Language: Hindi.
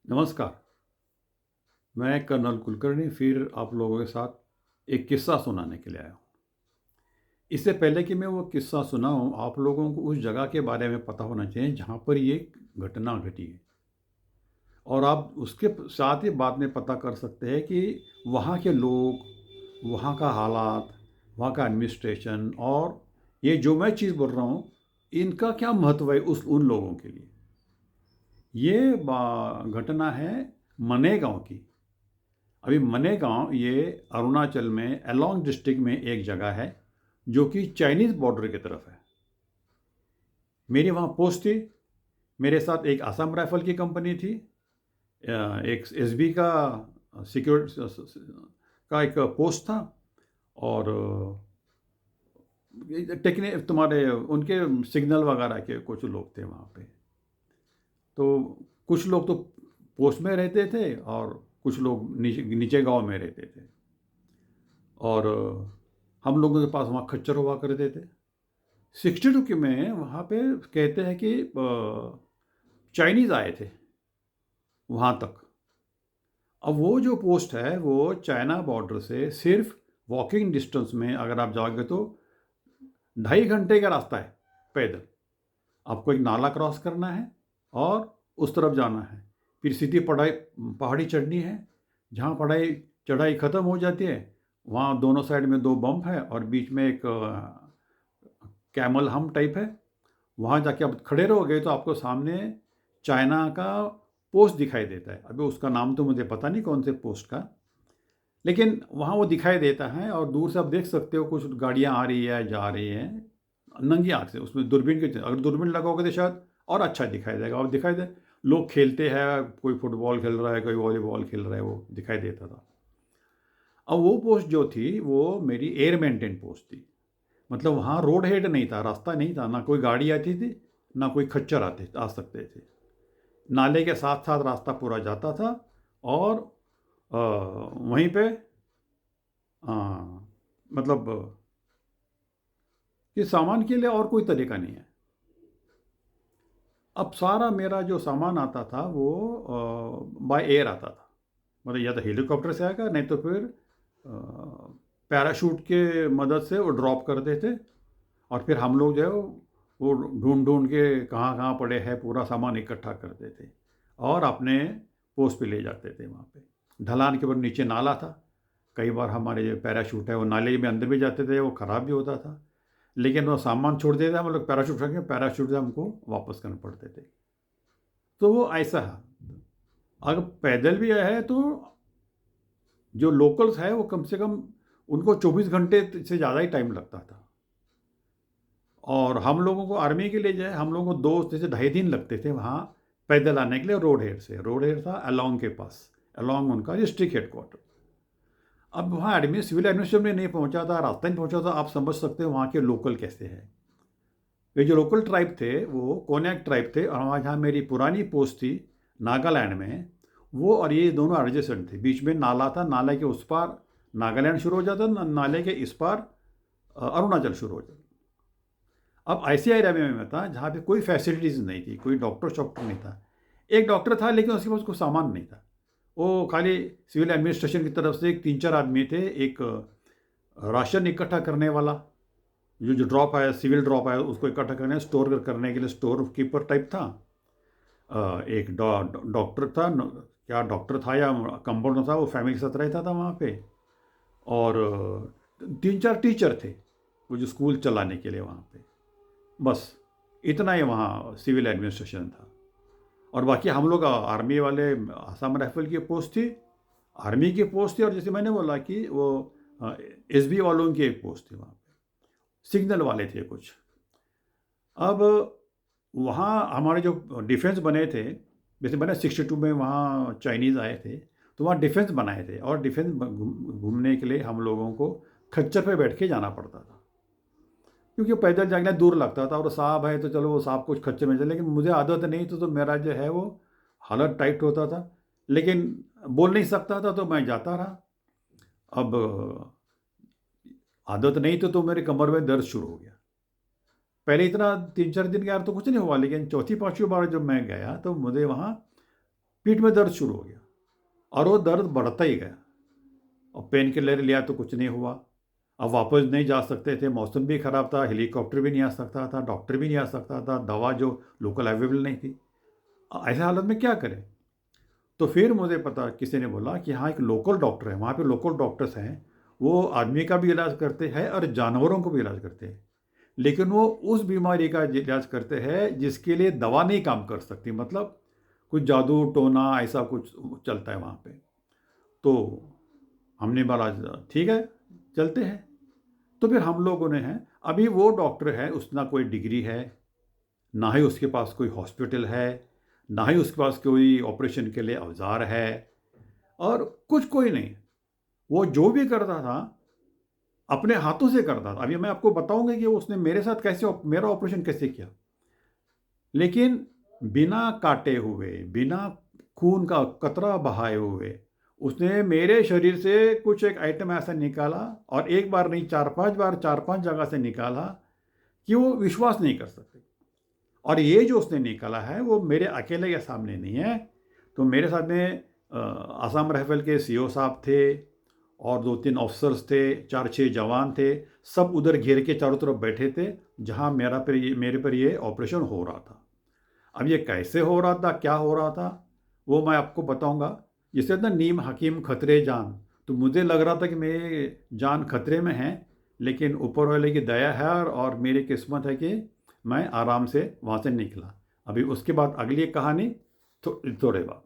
नमस्कार। मैं कर्नल कुलकर्णी फिर आप लोगों के साथ एक किस्सा सुनाने के लिए आया हूँ। इससे पहले कि मैं वो किस्सा सुनाऊँ, आप लोगों को उस जगह के बारे में पता होना चाहिए जहाँ पर ये घटना घटी है। और आप उसके साथ ही बाद में पता कर सकते हैं कि वहाँ के लोग, वहाँ का हालात, वहाँ का एडमिनिस्ट्रेशन और ये जो मैं चीज़ बोल रहा हूँ, इनका क्या महत्व है उस उन लोगों के लिए। ये घटना है मनेगाँव की। अभी मनेगांव ये अरुणाचल में एलोंग डिस्ट्रिक्ट में एक जगह है जो कि चाइनीज़ बॉर्डर की तरफ है। मेरी वहाँ पोस्ट थी। मेरे साथ एक असम राइफल की कंपनी थी, एक एसबी का सिक्योर का एक पोस्ट था और टेक्निक तुम्हारे उनके सिग्नल वगैरह के कुछ लोग थे वहाँ पे। तो कुछ लोग तो पोस्ट में रहते थे और कुछ लोग नीचे नीचे गांव में रहते थे। और हम लोगों के पास वहाँ खच्चर हुआ करते थे। 62 के में वहाँ पे कहते हैं कि चाइनीज़ आए थे वहाँ तक। अब वो जो पोस्ट है वो चाइना बॉर्डर से सिर्फ वॉकिंग डिस्टेंस में अगर आप जाओगे तो 2.5 घंटे का रास्ता है पैदल। आपको एक नाला क्रॉस करना है और उस तरफ जाना है। फिर सीधी पहाड़ी चढ़नी है। जहाँ पढ़ाई चढ़ाई ख़त्म हो जाती है वहाँ दोनों साइड में 2 बम्प है और बीच में एक कैमल हम टाइप है। वहाँ जाके आप खड़े रहोगे तो आपको सामने चाइना का पोस्ट दिखाई देता है। अभी उसका नाम तो मुझे पता नहीं कौन से पोस्ट का, लेकिन वहाँ वो दिखाई देता है और दूर से आप देख सकते हो कुछ गाड़ियाँ आ रही है जा रही है नंगी आँख से। उसमें दूरबीन के अगर दूरबीन लगाओगे तो शायद और अच्छा दिखाई देगा और दिखाई दे। लोग खेलते हैं, कोई फुटबॉल खेल रहा है, कोई वॉलीबॉल खेल रहा है, वो दिखाई देता था। अब वो पोस्ट जो थी वो मेरी एयर मेंटेन पोस्ट थी। मतलब वहाँ रोड हेड नहीं था, रास्ता नहीं था, ना कोई गाड़ी आती थी, ना कोई खच्चर आते आ सकते थे। नाले के साथ साथ रास्ता पूरा जाता था और वहीं पे अ, मतलब कि सामान के लिए और कोई तरीका नहीं है। अब सारा मेरा जो सामान आता था वो बाय एयर आता था। मतलब या तो हेलीकॉप्टर से आएगा, नहीं तो फिर पैराशूट के मदद से वो ड्रॉप कर देते और फिर हम लोग जो है वो ढूंढ ढूंढ के कहाँ कहाँ पड़े हैं पूरा सामान इकट्ठा करते थे और अपने पोस्ट पे ले जाते थे। वहाँ पे ढलान के ऊपर नीचे नाला था। कई बार हमारे जो पैराशूट है वो नाले में अंदर भी जाते थे, वो ख़राब भी होता था। लेकिन वो सामान छोड़ देते थे, हम लोग पैराशूट रखें, पैराशूट से हमको वापस करने पड़ते थे। तो वो ऐसा है। अगर पैदल भी है तो जो लोकल्स है वो कम से कम उनको 24 घंटे से ज़्यादा ही टाइम लगता था। और हम लोगों को आर्मी के लिए जो है हम लोगों को 2 से 2.5 दिन लगते थे वहाँ पैदल आने के लिए। रोड हेड से, रोड हेड था अलोंग के पास, अलोंग उनका डिस्ट्रिक्ट हेडक्वार्टर। अब वहाँ सिविल एडमिनिस्ट्रेशन में नहीं पहुँचा था, रास्ता नहीं पहुँचा था। आप समझ सकते हो वहाँ के लोकल कैसे हैं। वे जो लोकल ट्राइब थे वो कोन्याक ट्राइब थे और वहाँ जहाँ मेरी पुरानी पोस्ट थी नागालैंड में, वो और ये दोनों एडजेसेंट थे। बीच में नाला था, नाले के उस पार नागालैंड शुरू हो जाता, नाले के इस पार अरुणाचल शुरू हो जाता। अब ऐसे एरिया में मैं था जहाँ पे कोई फैसिलिटीज़ नहीं थी, कोई डॉक्टर शॉक्टर नहीं था। एक डॉक्टर था लेकिन उसके पास कोई सामान नहीं था। वो खाली सिविल एडमिनिस्ट्रेशन की तरफ से एक 3-4 आदमी थे। एक राशन इकट्ठा करने वाला, जो ड्रॉप आया, सिविल ड्रॉप आया, उसको इकट्ठा करने स्टोर करने के लिए स्टोर कीपर टाइप था। एक डॉक्टर था, क्या डॉक्टर था या कंपाउंडर था, वो फैमिली के साथ रहता था वहाँ पे। और 3-4 टीचर थे वो जो स्कूल चलाने के लिए वहाँ पे। बस इतना ही वहाँ सिविल एडमिनिस्ट्रेशन था। और बाकी हम लोग आर्मी वाले, असम राइफल की पोस्ट थी, आर्मी की पोस्ट थी और जैसे मैंने बोला कि वो एसबी वालों की एक पोस्ट थी वहाँ पे, सिग्नल वाले थे कुछ। अब वहाँ हमारे जो डिफेंस बने थे, जैसे मैंने 62 में वहाँ चाइनीज़ आए थे तो वहाँ डिफेंस बनाए थे और डिफेंस घूमने के लिए हम लोगों को खच्चर पे बैठ के जाना पड़ता था क्योंकि पैदल जाना दूर लगता था। और साहब है तो चलो वो साहब कुछ खच्चर में चले, लेकिन मुझे आदत नहीं तो मेरा जो है वो हालत टाइट होता था। लेकिन बोल नहीं सकता था तो मैं जाता रहा। अब आदत नहीं तो मेरे कमर में दर्द शुरू हो गया। पहले इतना 3-4 दिन गया तो कुछ नहीं हुआ, लेकिन चौथी पाँचवीं बार जब मैं गया तो मुझे वहाँ पीठ में दर्द शुरू हो गया और वो दर्द बढ़ता ही गया। और पेन किलर लिया तो कुछ नहीं हुआ। अब वापस नहीं जा सकते थे, मौसम भी ख़राब था, हेलीकॉप्टर भी नहीं आ सकता था, डॉक्टर भी नहीं आ सकता था, दवा जो लोकल अवेलेबल नहीं थी। ऐसे हालत में क्या करें? तो फिर मुझे पता किसी ने बोला कि हाँ, एक लोकल डॉक्टर है, वहाँ पे लोकल डॉक्टर्स हैं, वो आदमी का भी इलाज करते हैं और जानवरों को भी इलाज करते हैं। लेकिन वो उस बीमारी का इलाज करते हैं जिसके लिए दवा नहीं काम कर सकती, मतलब कुछ जादू टोना ऐसा कुछ चलता है वहाँ पे। तो हमने बोला ठीक है, चलते हैं। तो फिर हम लोगों ने हैं, अभी वो डॉक्टर है, उसका ना कोई डिग्री है, ना ही उसके पास कोई हॉस्पिटल है, ना ही उसके पास कोई ऑपरेशन के लिए औजार है, और कुछ कोई नहीं। वो जो भी करता था अपने हाथों से करता था। अभी मैं आपको बताऊंगा कि उसने मेरे साथ कैसे मेरा ऑपरेशन कैसे किया। लेकिन बिना काटे हुए, बिना खून का कतरा बहाए हुए उसने मेरे शरीर से कुछ एक आइटम ऐसा निकाला, और एक बार नहीं, चार पांच बार, चार पांच जगह से निकाला कि वो विश्वास नहीं कर सकते। और ये जो उसने निकाला है वो मेरे अकेले के सामने नहीं है। तो मेरे साथ में आसाम राइफल के सीओ साहब थे, और दो तीन ऑफिसर्स थे, चार छः जवान थे, सब उधर घेर के चारों तरफ बैठे थे जहाँ मेरे पर ये ऑपरेशन हो रहा था। अब ये कैसे हो रहा था, क्या हो रहा था, वो मैं आपको बताऊंगा। जिससे ना नीम हकीम खतरे जान, तो मुझे लग रहा था कि मेरी जान खतरे में है, लेकिन ऊपर वाले की दया है और मेरी किस्मत है कि मैं आराम से वहाँ से निकला। अभी उसके बाद अगली कहानी तो थोड़े बाद।